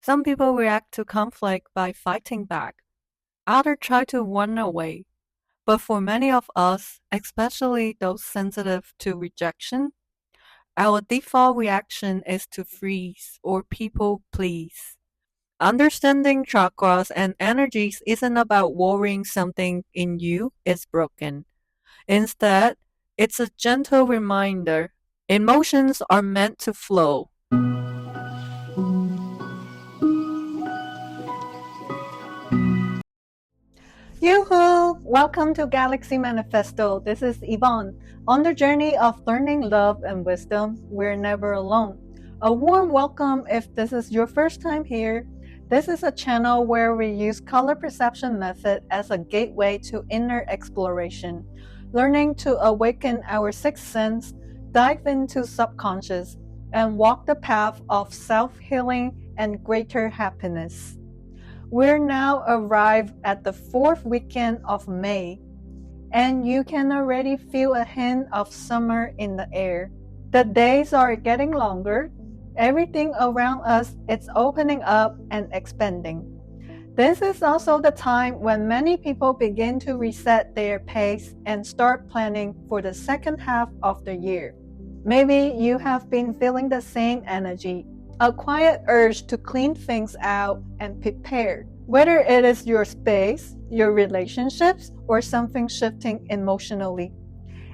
Some people react to conflict by fighting back. Others try to run away. But for many of us, especially those sensitive to rejection, our default reaction is to freeze or people please. Understanding chakras and energies isn't about worrying something in you is broken. Instead, it's a gentle reminder emotions are meant to flow. Yoo-hoo! Welcome to Galaxy Manifesto. This is Yvonne. On the journey of learning love and wisdom, we're never alone. A warm welcome if this is your first time here. This is a channel where we use color perception method as a gateway to inner exploration, learning to awaken our sixth sense, dive into subconscious, and walk the path of self-healing and greater happiness. We're now arrived at the fourth weekend of May, and you can already feel a hint of summer in the air. The days are getting longer. Everything around us is opening up and expanding. This is also the time when many people begin to reset their pace and start planning for the second half of the year. Maybe you have been feeling the same energy, a quiet urge to clean things out and prepare. Whether it is your space, your relationships, or something shifting emotionally,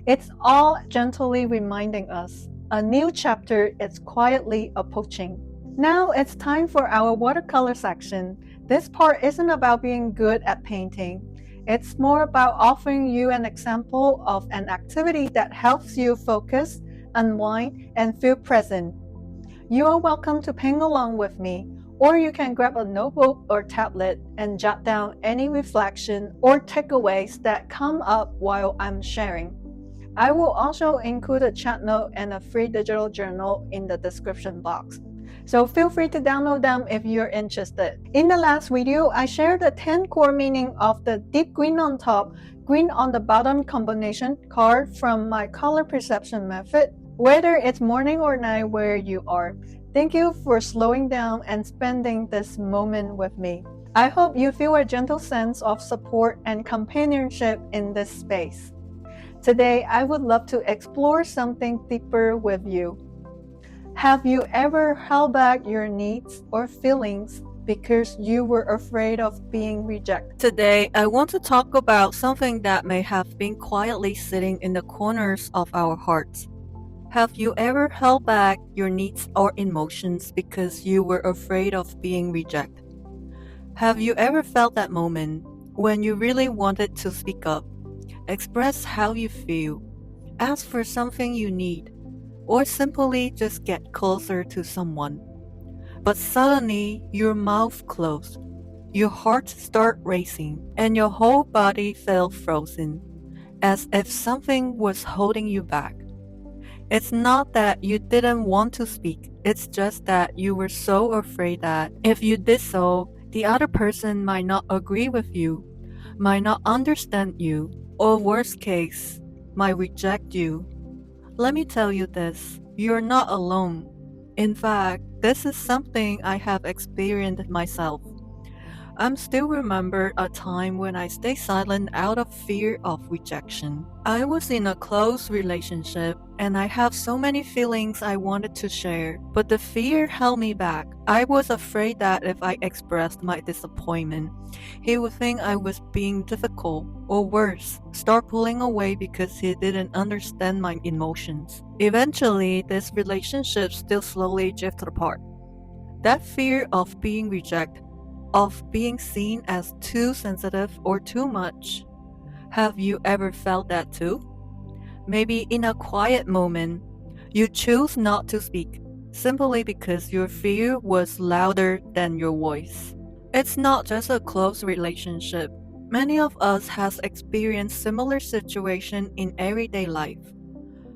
it's all gently reminding us a new chapter is quietly approaching. Now it's time for our watercolor section. This part isn't about being good at painting. It's more about offering you an example of an activity that helps you focus, unwind, and feel present. You are welcome to paint along with me, or you can grab a notebook or tablet and jot down any reflection or takeaways that come up while I'm sharing. I will also include a chat note and a free digital journal in the description box, so feel free to download them if you're interested. In the last video, I shared the 10 core meaning of the deep green on top, green on the bottom combination card from my color perception method. Whether it's morning or night where you are, thank you for slowing down and spending this moment with me. I hope you feel a gentle sense of support and companionship in this space. Today, I would love to explore something deeper with you. Have you ever held back your needs or feelings because you were afraid of being rejected? Today, I want to talk about something that may have been quietly sitting in the corners of our hearts. Have you ever held back your needs or emotions because you were afraid of being rejected? Have you ever felt that moment when you really wanted to speak up, express how you feel, ask for something you need, or simply just get closer to someone? But suddenly your mouth closed, your heart started racing, and your whole body felt frozen, as if something was holding you back. It's not that you didn't want to speak, it's just that you were so afraid that if you did so, the other person might not agree with you, might not understand you, or worst case, might reject you. Let me tell you this, you're not alone. In fact, this is something I have experienced myself. I still remember a time when I stayed silent out of fear of rejection. I was in a close relationship and I have so many feelings I wanted to share, but the fear held me back. I was afraid that if I expressed my disappointment, he would think I was being difficult, or worse, start pulling away because he didn't understand my emotions. Eventually, this relationship still slowly drifted apart. That fear of being rejected, of being seen as too sensitive or too much. Have you ever felt that too? Maybe in a quiet moment, you choose not to speak, simply because your fear was louder than your voice. It's not just a close relationship. Many of us have experienced similar situations in everyday life.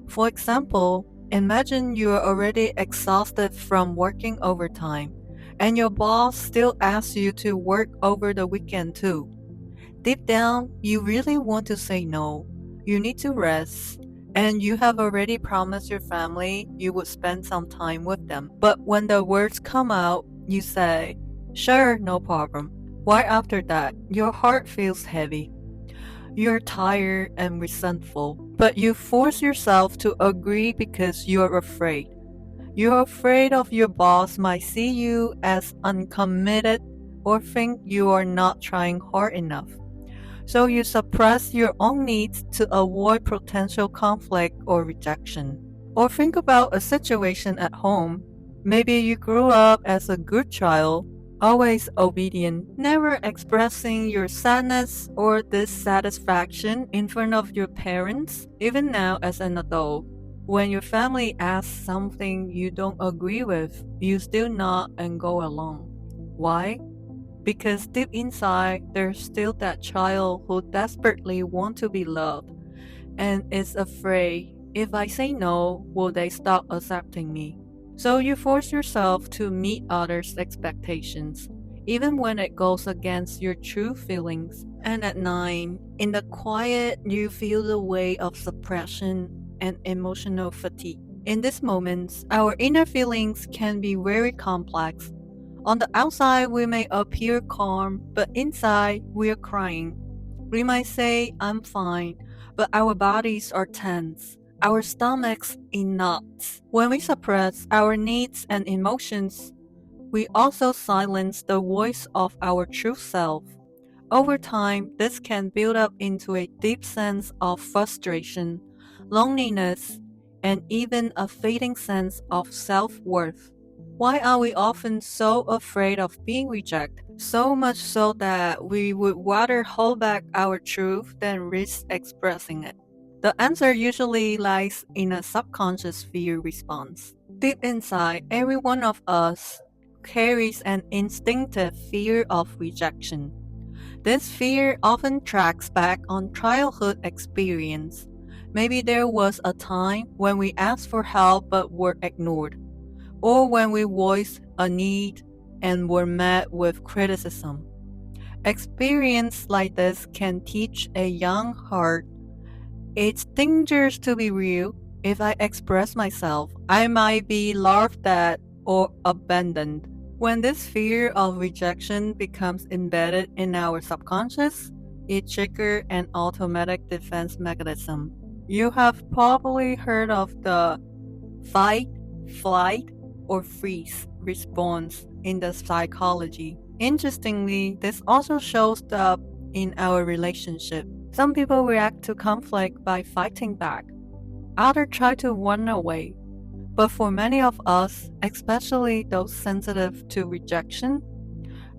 For example, imagine you are already exhausted from working overtime, and your boss still asks you to work over the weekend too. Deep down, you really want to say no. You need to rest, and you have already promised your family you would spend some time with them. But when the words come out, you say, Sure, no problem. Right after that, your heart feels heavy. You're tired and resentful, but you force yourself to agree because you're afraid. You're afraid of your boss might see you as uncommitted or think you are not trying hard enough. So you suppress your own needs to avoid potential conflict or rejection. Or think about a situation at home. Maybe you grew up as a good child, always obedient, never expressing your sadness or dissatisfaction in front of your parents, even now as an adult. When your family asks something you don't agree with, you still nod and go along. Why? Because deep inside, there's still that child who desperately wants to be loved and is afraid, if I say no, will they stop accepting me? So you force yourself to meet others' expectations, even when it goes against your true feelings. And at night, in the quiet, you feel the weight of suppression and emotional fatigue. In these moments, our inner feelings can be very complex. On the outside, we may appear calm, but inside, we are crying. We might say, I'm fine, but our bodies are tense, our stomachs in knots. When we suppress our needs and emotions, we also silence the voice of our true self. Over time, this can build up into a deep sense of frustration, loneliness, and even a fading sense of self worth. Why are we often so afraid of being rejected? So much so that we would rather hold back our truth than risk expressing it. The answer usually lies in a subconscious fear response. Deep inside, every one of us carries an instinctive fear of rejection. This fear often tracks back on childhood experience. Maybe there was a time when we asked for help but were ignored, or when we voiced a need and were met with criticism. Experience like this can teach a young heart it's dangerous to be real. If I express myself, I might be laughed at or abandoned. When this fear of rejection becomes embedded in our subconscious, it triggers an automatic defense mechanism. You have probably heard of the fight, flight, or freeze response in the psychology. Interestingly, this also shows up in our relationship. Some people react to conflict by fighting back. Others try to run away. But for many of us, especially those sensitive to rejection,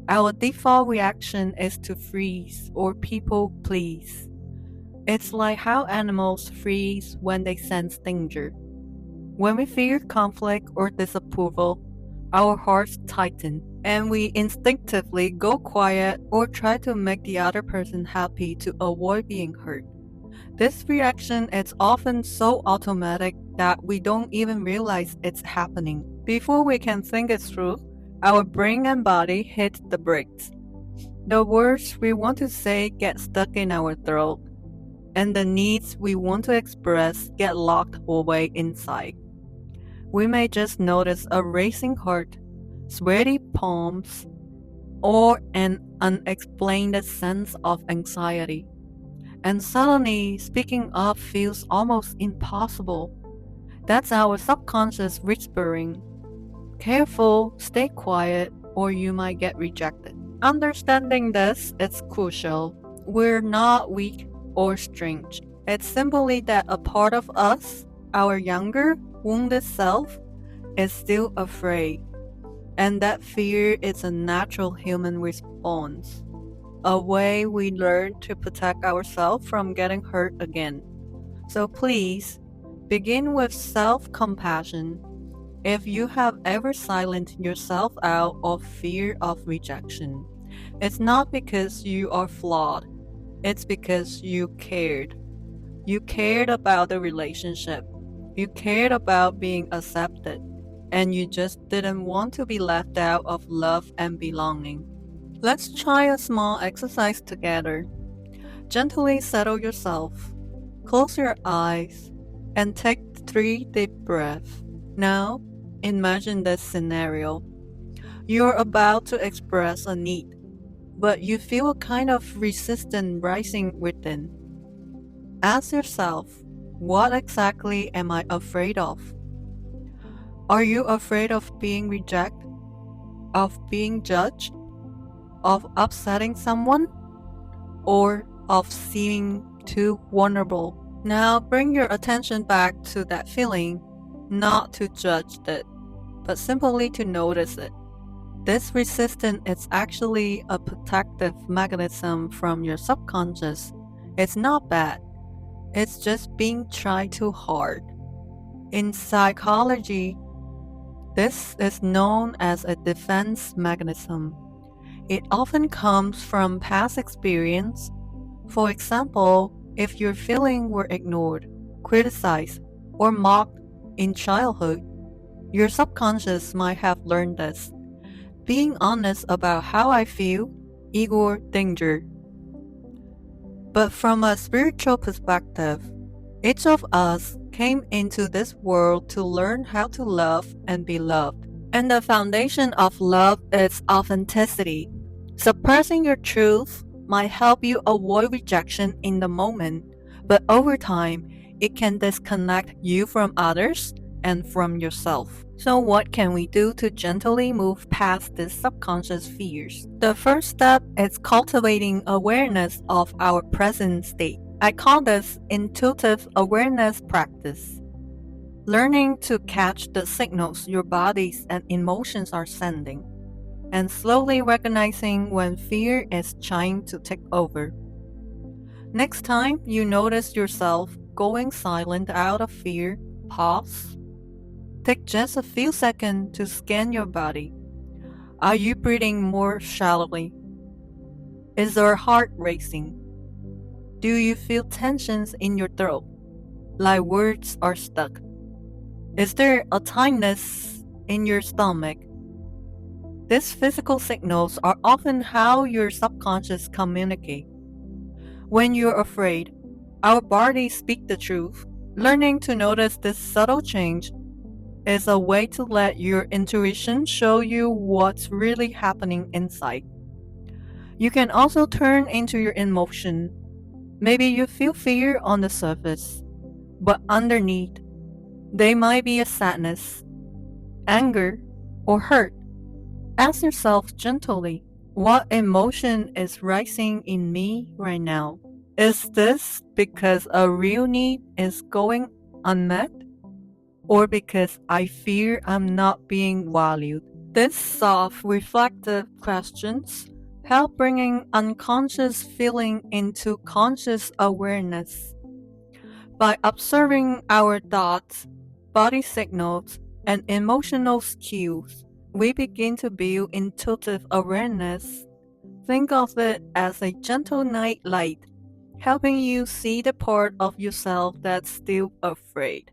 our default reaction is to freeze or people please. It's like how animals freeze when they sense danger. When we fear conflict or disapproval, our hearts tighten and we instinctively go quiet or try to make the other person happy to avoid being hurt. This reaction is often so automatic that we don't even realize it's happening. Before we can think it through, our brain and body hit the brakes. The words we want to say get stuck in our throat, and the needs we want to express get locked away inside. We may just notice a racing heart, sweaty palms, or an unexplained sense of anxiety. And suddenly, speaking up feels almost impossible. That's our subconscious whispering. Careful, stay quiet, or you might get rejected. Understanding this is crucial. We're not weak or strange. It's simply that a part of us, our younger, wounded self, is still afraid. And that fear is a natural human response, a way we learn to protect ourselves from getting hurt again. So please, begin with self-compassion. If you have ever silenced yourself out of fear of rejection, it's not because you are flawed, it's because you cared. You cared about the relationship. You cared about being accepted, and you just didn't want to be left out of love and belonging. Let's try a small exercise together. Gently settle yourself. Close your eyes and take 3 deep breaths. Now, imagine this scenario. You're about to express a need, but you feel a kind of resistance rising within. Ask yourself, what exactly am I afraid of? Are you afraid of being rejected, of being judged, of upsetting someone, or of seeming too vulnerable? Now bring your attention back to that feeling, not to judge it, but simply to notice it. This resistance is actually a protective mechanism from your subconscious. It's not bad, it's just being tried too hard. In psychology, this is known as a defense mechanism. It often comes from past experience. For example, if your feelings were ignored, criticized, or mocked in childhood, your subconscious might have learned this. Being honest about how I feel equals danger. But from a spiritual perspective, each of us came into this world to learn how to love and be loved. And the foundation of love is authenticity. Suppressing your truth might help you avoid rejection in the moment, but over time, it can disconnect you from others and from yourself. So what can we do to gently move past these subconscious fears? The first step is cultivating awareness of our present state. I call this intuitive awareness practice. Learning to catch the signals your bodies and emotions are sending, and slowly recognizing when fear is trying to take over. Next time you notice yourself going silent out of fear, pause. Take just a few seconds to scan your body. Are you breathing more shallowly? Is your heart racing? Do you feel tensions in your throat, like words are stuck? Is there a tightness in your stomach? These physical signals are often how your subconscious communicates. When you're afraid, our bodies speak the truth. Learning to notice this subtle change is a way to let your intuition show you what's really happening inside. You can also turn into your emotion. Maybe you feel fear on the surface, but underneath, they might be a sadness, anger, or hurt. Ask yourself gently, what emotion is rising in me right now? Is this because a real need is going unmet? Or because I fear I'm not being valued? These soft, reflective questions help bringing unconscious feeling into conscious awareness. By observing our thoughts, body signals, and emotional cues, we begin to build intuitive awareness. Think of it as a gentle night light, helping you see the part of yourself that's still afraid.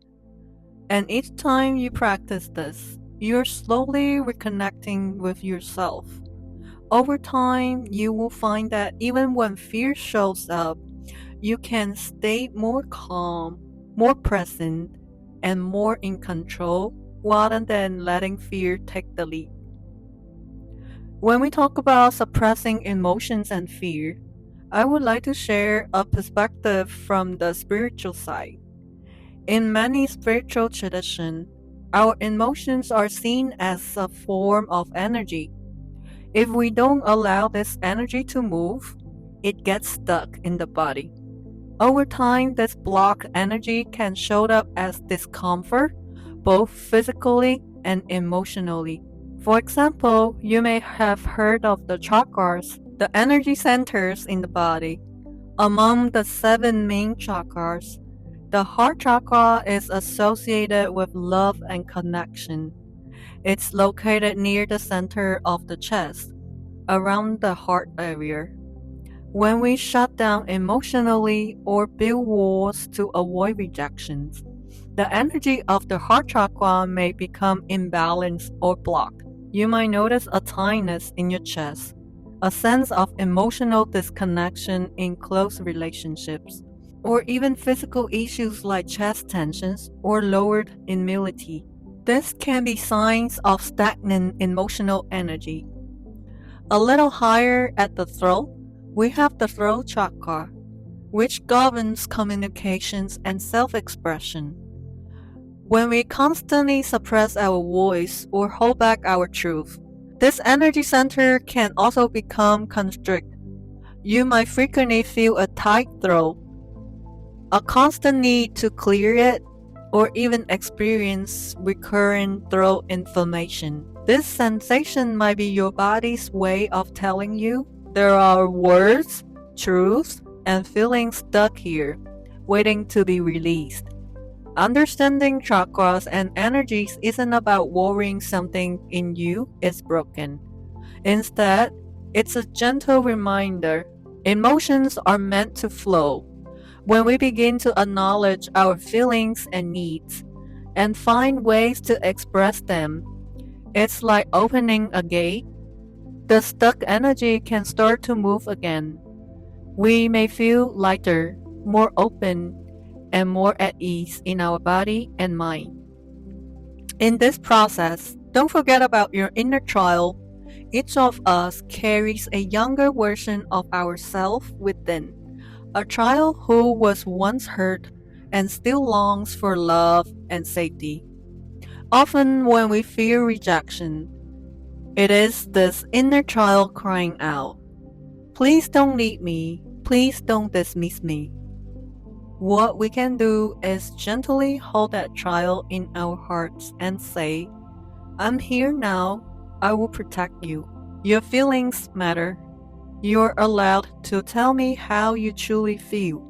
And each time you practice this, you're slowly reconnecting with yourself. Over time, you will find that even when fear shows up, you can stay more calm, more present, and more in control rather than letting fear take the lead. When we talk about suppressing emotions and fear, I would like to share a perspective from the spiritual side. In many spiritual traditions, our emotions are seen as a form of energy. If we don't allow this energy to move, it gets stuck in the body. Over time, this blocked energy can show up as discomfort, both physically and emotionally. For example, you may have heard of the chakras, the energy centers in the body. Among the 7 main chakras, the heart chakra is associated with love and connection. It's located near the center of the chest, around the heart area. When we shut down emotionally or build walls to avoid rejections, the energy of the heart chakra may become imbalanced or blocked. You might notice a tightness in your chest, a sense of emotional disconnection in close relationships, or even physical issues like chest tensions or lowered immunity. This can be signs of stagnant emotional energy. A little higher at the throat, we have the throat chakra, which governs communications and self-expression. When we constantly suppress our voice or hold back our truth, this energy center can also become constricted. You might frequently feel a tight throat, a constant need to clear it, or even experience recurrent throat inflammation. This sensation might be your body's way of telling you there are words, truths, and feelings stuck here, waiting to be released. Understanding chakras and energies isn't about worrying something in you is broken. Instead, it's a gentle reminder emotions are meant to flow. When we begin to acknowledge our feelings and needs and find ways to express them, it's like opening a gate. The stuck energy can start to move again. We may feel lighter, more open, and more at ease in our body and mind. In this process, don't forget about your inner child. Each of us carries a younger version of ourselves within, a child who was once hurt and still longs for love and safety. Often, when we fear rejection, it is this inner child crying out, "Please don't leave me. Please don't dismiss me." What we can do is gently hold that child in our hearts and say, "I'm here now. I will protect you. Your feelings matter. You're allowed to tell me how you truly feel."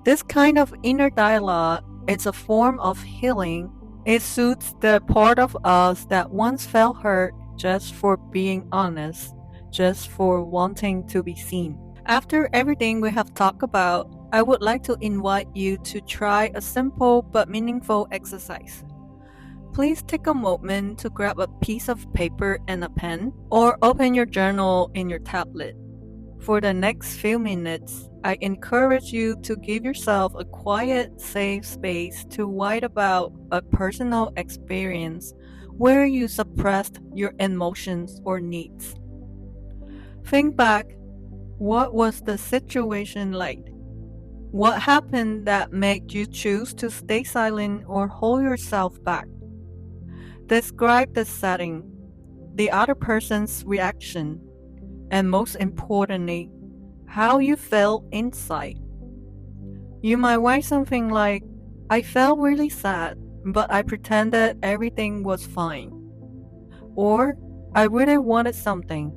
This kind of inner dialogue is a form of healing. It soothes the part of us that once felt hurt just for being honest, just for wanting to be seen. After everything we have talked about, I would like to invite you to try a simple but meaningful exercise. Please take a moment to grab a piece of paper and a pen, or open your journal in your tablet. For the next few minutes, I encourage you to give yourself a quiet, safe space to write about a personal experience where you suppressed your emotions or needs. Think back, what was the situation like? What happened that made you choose to stay silent or hold yourself back? Describe the setting, the other person's reaction, and most importantly, how you felt inside. You might write something like, "I felt really sad, but I pretended everything was fine." Or, "I really wanted something,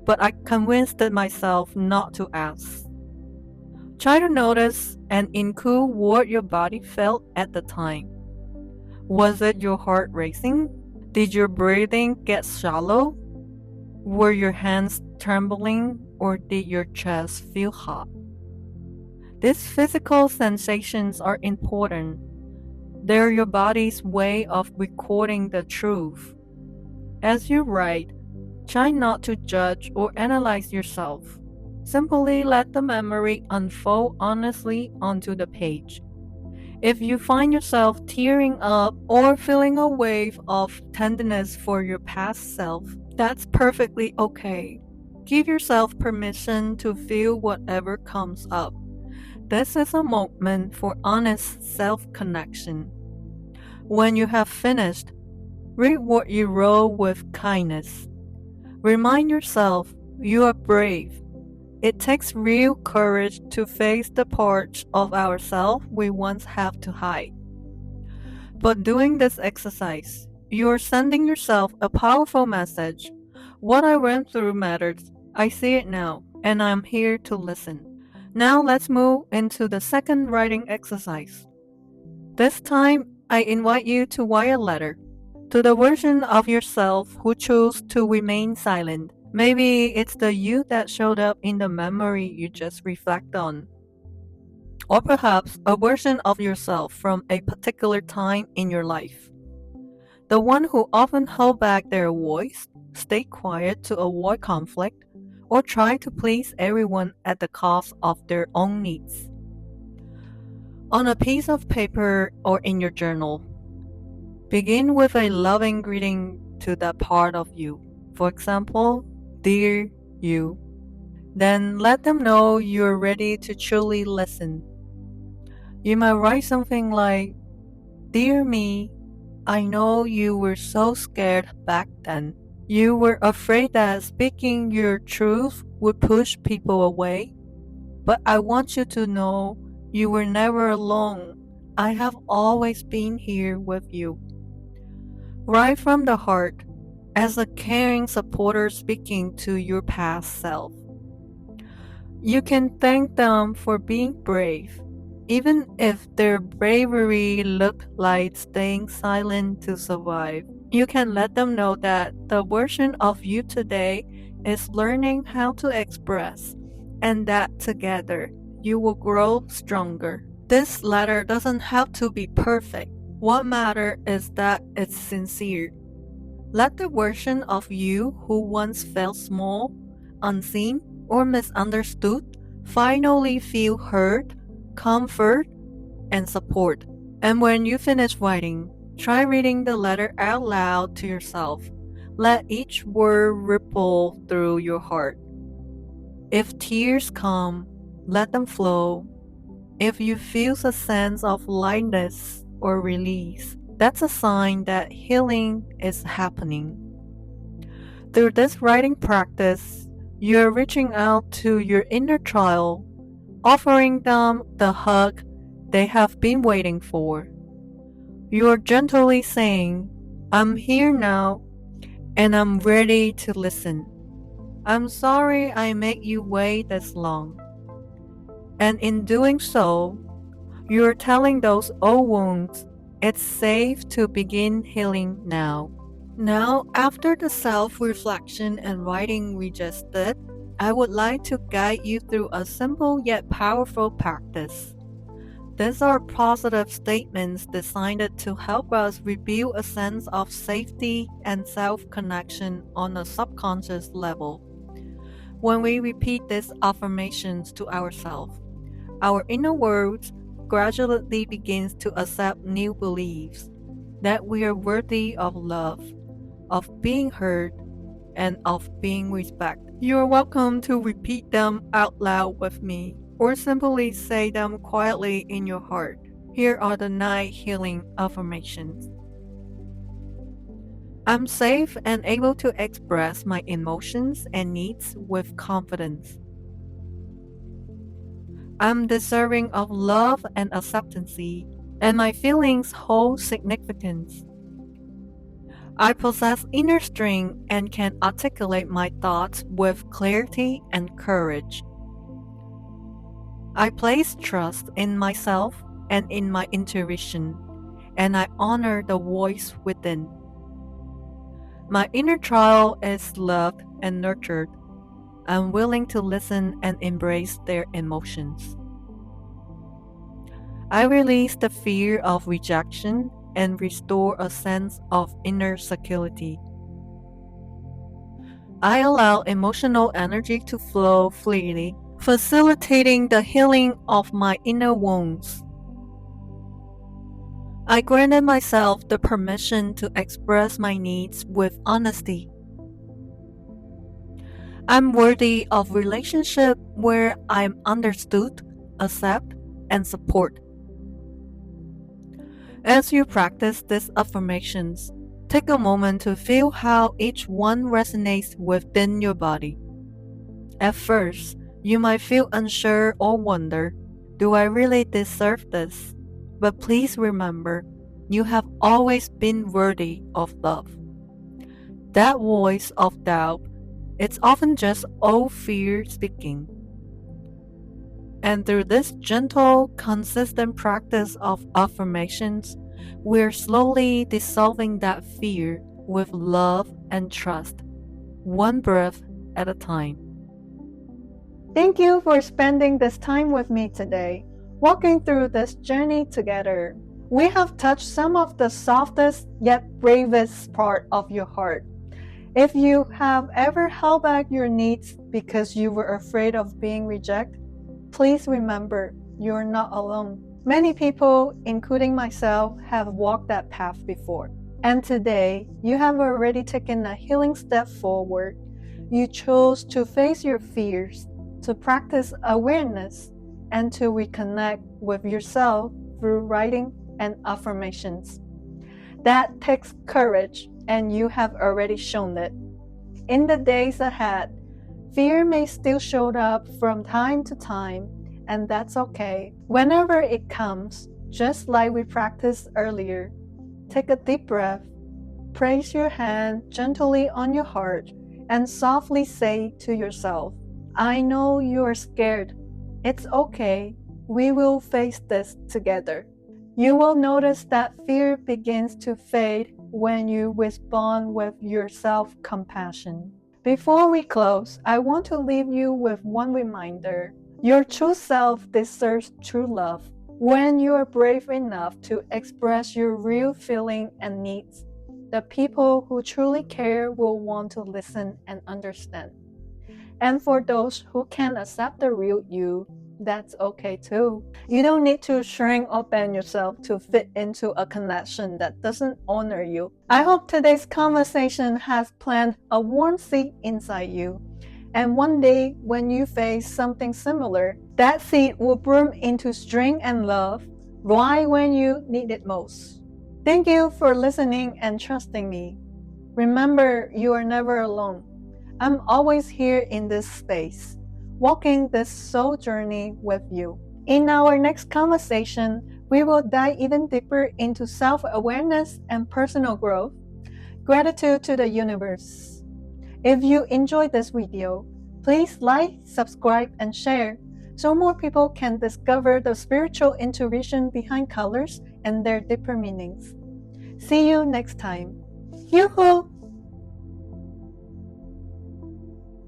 but I convinced myself not to ask." Try to notice and include what your body felt at the time. Was it your heart racing? Did your breathing get shallow? Were your hands trembling, or did your chest feel hot? These physical sensations are important. They're your body's way of recording the truth. As you write, try not to judge or analyze yourself. Simply let the memory unfold honestly onto the page. If you find yourself tearing up or feeling a wave of tenderness for your past self, that's perfectly okay. Give yourself permission to feel whatever comes up. This is a moment for honest self-connection. When you have finished, read what you wrote with kindness. Remind yourself you are brave. It takes real courage to face the parts of ourselves we once have to hide. But doing this exercise, you are sending yourself a powerful message. What I went through matters. I see it now, and I'm here to listen. Now let's move into the second writing exercise. This time, I invite you to write a letter to the version of yourself who chose to remain silent. Maybe it's the you that showed up in the memory you just reflect on. Or perhaps a version of yourself from a particular time in your life. The one who often held back their voice, stayed quiet to avoid conflict, or tried to please everyone at the cost of their own needs. On a piece of paper or in your journal, Begin with a loving greeting to that part of you. For example, "Dear you." Then let them know you're ready to truly listen. You might write something like, "Dear me, I know you were so scared back then. You were afraid that speaking your truth would push people away. But I want you to know you were never alone. I have always been here with you." Right from the heart, as a caring supporter speaking to your past self. You can thank them for being brave, even if their bravery looked like staying silent to survive. You can let them know that the version of you today is learning how to express, and that together you will grow stronger. This letter doesn't have to be perfect. What matters is that it's sincere. Let the version of you who once felt small, unseen, or misunderstood finally feel heard, comfort, and support. And when you finish writing, try reading the letter out loud to yourself. Let each word ripple through your heart. If tears come, let them flow. If you feel a sense of lightness or release, that's a sign that healing is happening. Through this writing practice, you're reaching out to your inner child, offering them the hug they have been waiting for. You're gently saying, "I'm here now, and I'm ready to listen. I'm sorry I made you wait this long." And in doing so, you're telling those old wounds it's safe to begin healing now. Now, after the self-reflection and writing we just did, I would like to guide you through a simple yet powerful practice. These are positive statements designed to help us rebuild a sense of safety and self-connection on a subconscious level. When we repeat these affirmations to ourselves, our inner world gradually begins to accept new beliefs that we are worthy of love, of being heard, and of being respected. You're welcome to repeat them out loud with me, or simply say them quietly in your heart. Here are the 9 healing affirmations. I'm safe and able to express my emotions and needs with confidence. I'm deserving of love and acceptance, and my feelings hold significance. I possess inner strength and can articulate my thoughts with clarity and courage. I place trust in myself and in my intuition, and I honor the voice within. My inner child is loved and nurtured. I'm willing to listen and embrace their emotions. I release the fear of rejection and restore a sense of inner security. I allow emotional energy to flow freely, facilitating the healing of my inner wounds. I granted myself the permission to express my needs with honesty. I'm worthy of relationship where I'm understood, accepted, and supported. As you practice these affirmations, take a moment to feel how each one resonates within your body. At first, you might feel unsure or wonder, "Do I really deserve this?" But please remember, you have always been worthy of love. That voice of doubt, it's often just old fear speaking. And through this gentle, consistent practice of affirmations, we're slowly dissolving that fear with love and trust, one breath at a time. Thank you for spending this time with me today, walking through this journey together. We have touched some of the softest yet bravest part of your heart. If you have ever held back your needs because you were afraid of being rejected, please remember you're not alone. Many people, including myself, have walked that path before. And today, you have already taken a healing step forward. You chose to face your fears, to practice awareness, and to reconnect with yourself through writing and affirmations. That takes courage, and you have already shown it. In the days ahead, fear may still show up from time to time, and that's okay. Whenever it comes, just like we practiced earlier, take a deep breath, place your hand gently on your heart, and softly say to yourself, I know you are scared. It's okay. We will face this together. You will notice that fear begins to fade when you respond with your self-compassion. Before we close, I want to leave you with one reminder. Your true self deserves true love. When you are brave enough to express your real feelings and needs, the people who truly care will want to listen and understand. And for those who can't accept the real you, that's okay too. You don't need to shrink or bend yourself to fit into a connection that doesn't honor you. I hope today's conversation has planted a warm seed inside you. And one day, when you face something similar, that seed will bloom into strength and love right when you need it most. Thank you for listening and trusting me. Remember, you are never alone. I'm always here in this space, walking this soul journey with you. In our next conversation, we will dive even deeper into self-awareness and personal growth. Gratitude to the universe. If you enjoyed this video, please like, subscribe, and share so more people can discover the spiritual intuition behind colors and their deeper meanings. See you next time. Yoo-hoo!